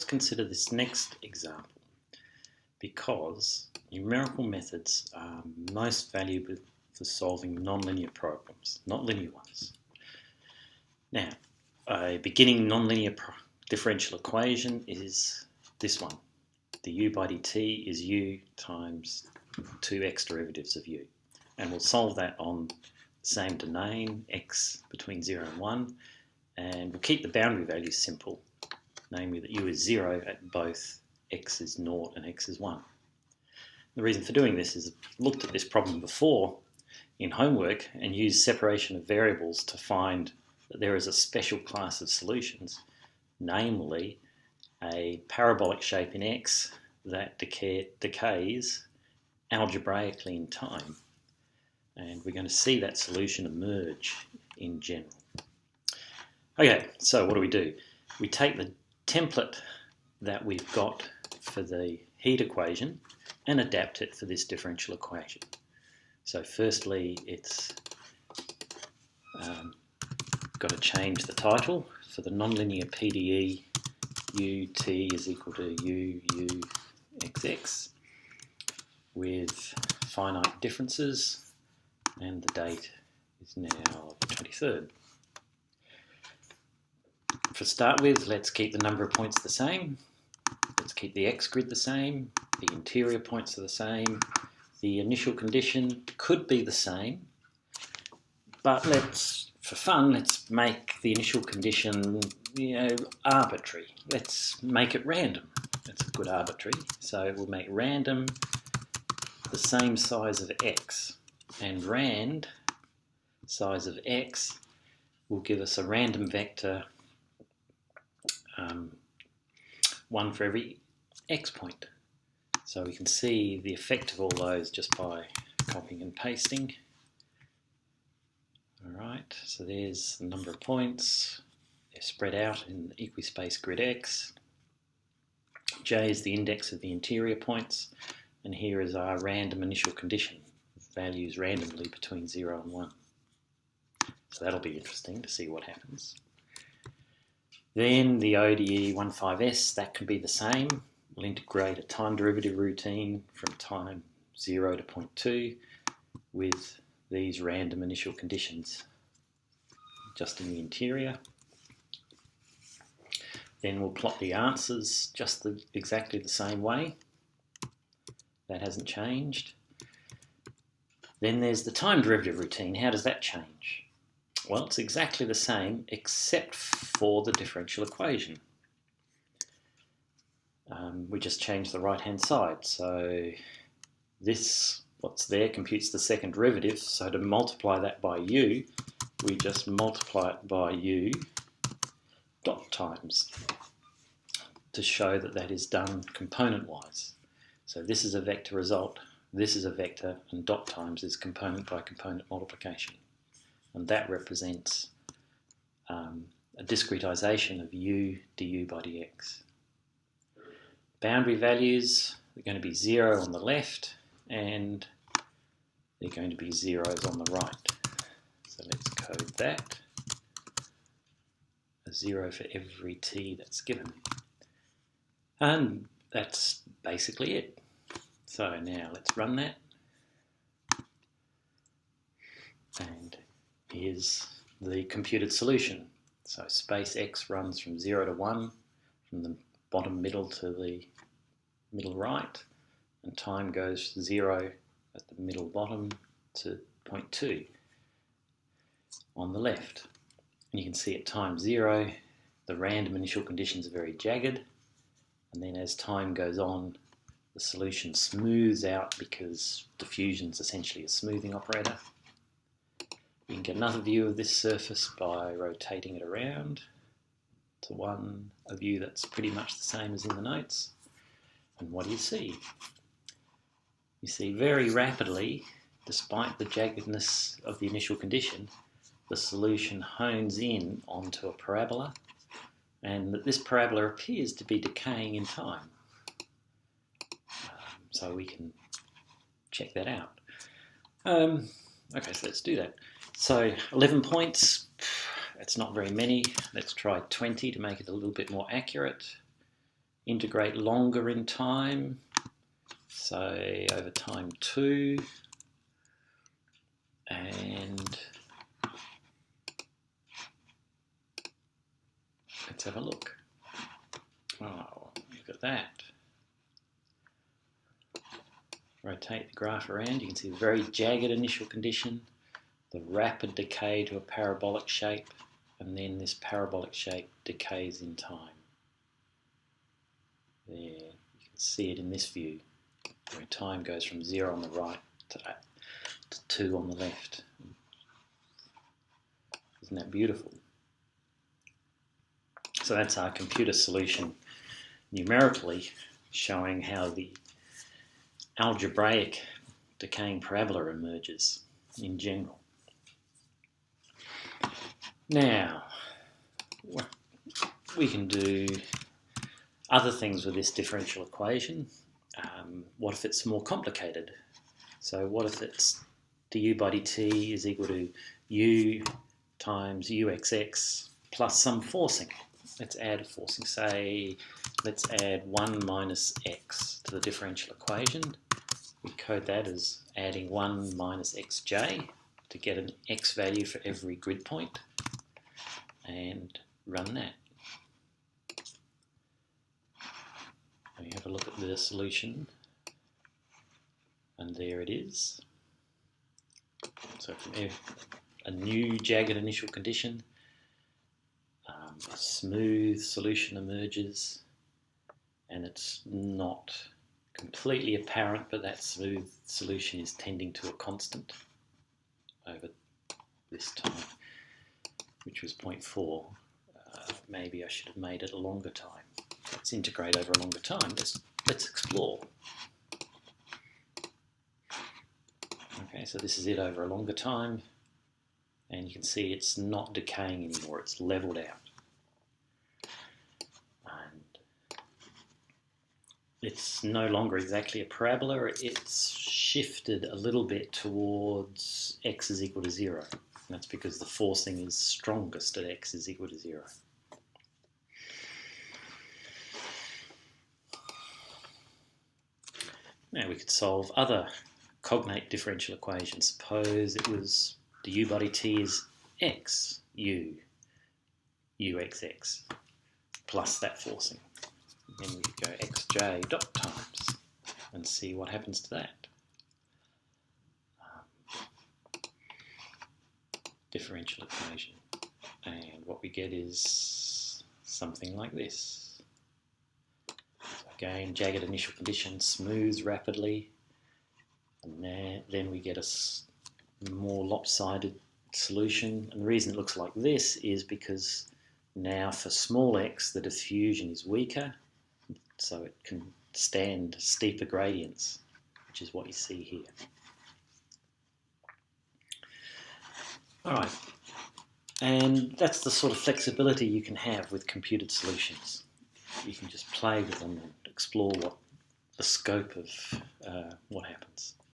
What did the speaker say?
consider this next example because numerical methods are most valuable for solving nonlinear problems, not linear ones. Now, a beginning nonlinear differential equation is this one. The u by dt is u times 2x derivatives of u. And we'll solve that on the same domain, x between 0 and 1, and we'll keep the boundary values simple, namely that u is 0 at both x is 0 and x is 1. The reason for doing this is I've looked at this problem before in homework and used separation of variables to find that there is a special class of solutions, namely a parabolic shape in x that decays algebraically in time. And we're going to see that solution emerge in general. Okay, so what do? We take the template that we've got for the heat equation and adapt it for this differential equation. So firstly, it's got to change the title for the nonlinear PDE. ut is equal to u xx with finite differences, and the date is now the 23rd. To start with, let's keep the number of points the same. Let's keep the x grid the same. The interior points are the same. The initial condition could be the same, but for fun, let's make the initial condition, arbitrary. Let's make it random. That's a good arbitrary. So we'll make random the same size of x, and rand size of x will give us a random vector, one for every x point. So we can see the effect of all those just by copying and pasting. Alright, so there's the number of points. They're spread out in the equispace grid x. J is the index of the interior points, and here is our random initial condition, values randomly between 0 and 1. So that'll be interesting to see what happens. Then the ODE 15S, that can be the same. We'll integrate a time derivative routine from time 0 to 0.2 with these random initial conditions just in the interior. Then we'll plot the answers just exactly the same way. That hasn't changed. Then there's the time derivative routine. How does that change? Well, it's exactly the same except for the differential equation. We just change the right-hand side. So this, what's there, computes the second derivative. So to multiply that by u, we just multiply it by u dot times to show that that is done component-wise. So this is a vector result, this is a vector, and dot times is component by component multiplication. And that represents a discretization of u du by dx. Boundary values are going to be 0 on the left, and they're going to be zeros on the right. So let's code that. A 0 for every t that's given. And that's basically it. So now let's run that. And here's the computed solution. So space x runs from 0 to 1, from the bottom middle to the middle right, and time goes 0 at the middle bottom to 0.2 on the left. And you can see at time 0, the random initial conditions are very jagged, and then as time goes on, the solution smooths out because diffusion is essentially a smoothing operator. You can get another view of this surface by rotating it around to a view that's pretty much the same as in the notes. And what do you see? You see very rapidly, despite the jaggedness of the initial condition, the solution hones in onto a parabola, and that this parabola appears to be decaying in time. So we can check that out. Okay, so let's do that. So 11 points, that's not very many. Let's try 20 to make it a little bit more accurate. integrate longer in time, say over time 2, and let's have a look. Oh, look at that. Rotate the graph around, you can see the very jagged initial condition, the rapid decay to a parabolic shape, and then this parabolic shape decays in time. There, you can see it in this view, where time goes from 0 on the right to 2 on the left. Isn't that beautiful? So that's our computer solution numerically, showing how the algebraic decaying parabola emerges in general. Now, we can do other things with this differential equation. What if it's more complicated? So what if it's du by dt is equal to u times uxx plus some forcing? Let's add a forcing. Say, let's add 1 minus x to the differential equation. We code that as adding 1 minus xj to get an x value for every grid point, and run that. We have a look at the solution, and there it is. So from a new jagged initial condition, a smooth solution emerges, and it's not completely apparent, but that smooth solution is tending to a constant over this time, which was 0.4. Maybe I should have made it a longer time. Let's integrate over a longer time. Let's explore. Okay, so this is it over a longer time, and you can see it's not decaying anymore, it's leveled out. It's no longer exactly a parabola, it's shifted a little bit towards x is equal to 0. And that's because the forcing is strongest at x is equal to 0. Now we could solve other cognate differential equations. Suppose it was du by dt is x, u, uxx, plus that forcing. Then we could go xj dot times and see what happens to that. Differential equation. And what we get is something like this. So again, jagged initial condition, smooths rapidly, and then we get a more lopsided solution. And the reason it looks like this is because now for small x the diffusion is weaker, so it can stand steeper gradients, which is what you see here. Alright, and that's the sort of flexibility you can have with computed solutions. You can just play with them and explore what the scope of what happens.